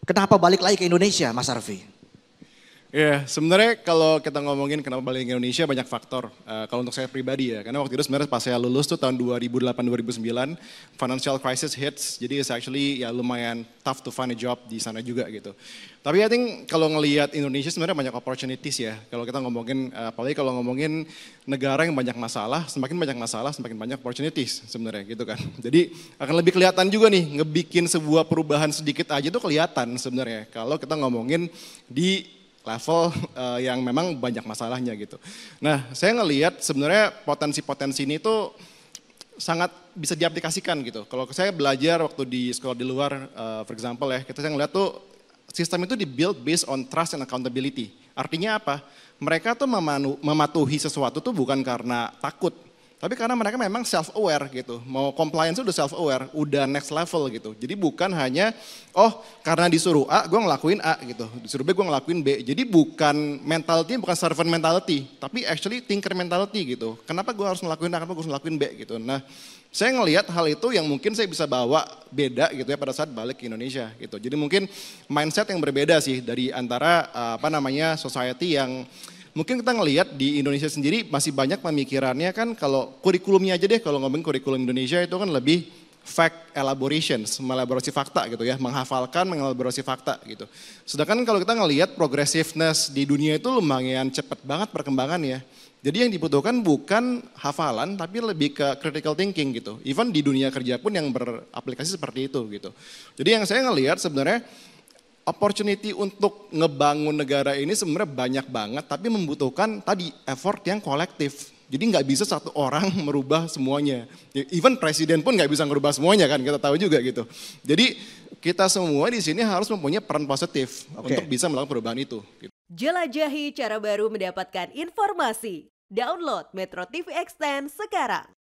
Kenapa balik lagi ke Indonesia, Mas Arfi? Ya, sebenarnya kalau kita ngomongin kenapa balik ke Indonesia banyak faktor. Kalau untuk saya pribadi ya, karena waktu itu sebenarnya pas saya lulus tuh tahun 2008-2009, financial crisis hits, jadi it's actually ya lumayan tough to find a job di sana juga gitu. Tapi I think kalau ngelihat Indonesia sebenarnya banyak opportunities ya. Kalau kita ngomongin, apalagi kalau ngomongin negara yang banyak masalah, semakin banyak opportunities sebenarnya gitu kan. Jadi akan lebih kelihatan juga nih, ngebikin sebuah perubahan sedikit aja tuh kelihatan sebenarnya. Kalau kita ngomongin di level yang memang banyak masalahnya gitu. Nah, saya ngelihat sebenarnya potensi-potensi ini tuh sangat bisa diaplikasikan gitu. Kalau saya belajar waktu di sekolah di luar, for example ya, kita ngeliat tuh sistem itu dibuild based on trust and accountability. Artinya apa? Mereka tuh mematuhi sesuatu tuh bukan karena takut, tapi karena mereka memang self-aware gitu. Mau compliance udah self-aware, udah next level gitu. Jadi bukan hanya, oh karena disuruh A, gue ngelakuin A gitu. Disuruh B, gue ngelakuin B. Jadi bukan mentality, bukan servant mentality. Tapi actually thinker mentality gitu. Kenapa gue harus ngelakuin A, kenapa gue harus ngelakuin B gitu. Nah, saya ngelihat hal itu yang mungkin saya bisa bawa beda gitu ya pada saat balik ke Indonesia gitu. Jadi mungkin mindset yang berbeda sih dari antara society yang mungkin kita ngelihat di Indonesia sendiri masih banyak pemikirannya kan kalau kurikulumnya aja deh, kalau ngomongin kurikulum Indonesia itu kan lebih fact elaborations, melaborasi fakta gitu ya, menghafalkan, mengelaborasi fakta gitu. Sedangkan kalau kita ngelihat progressiveness di dunia itu lumayan cepat banget perkembangannya. Jadi yang dibutuhkan bukan hafalan tapi lebih ke critical thinking gitu. Even di dunia kerja pun yang beraplikasi seperti itu gitu. Jadi yang saya ngelihat sebenarnya opportunity untuk ngebangun negara ini sebenarnya banyak banget, tapi membutuhkan tadi effort yang kolektif. Jadi nggak bisa satu orang merubah semuanya. Even presiden pun nggak bisa merubah semuanya kan, kita tahu juga gitu. Jadi kita semua di sini harus mempunyai peran positif untuk bisa melakukan perubahan itu. Jelajahi cara baru mendapatkan informasi. Download Metro TV Extend sekarang.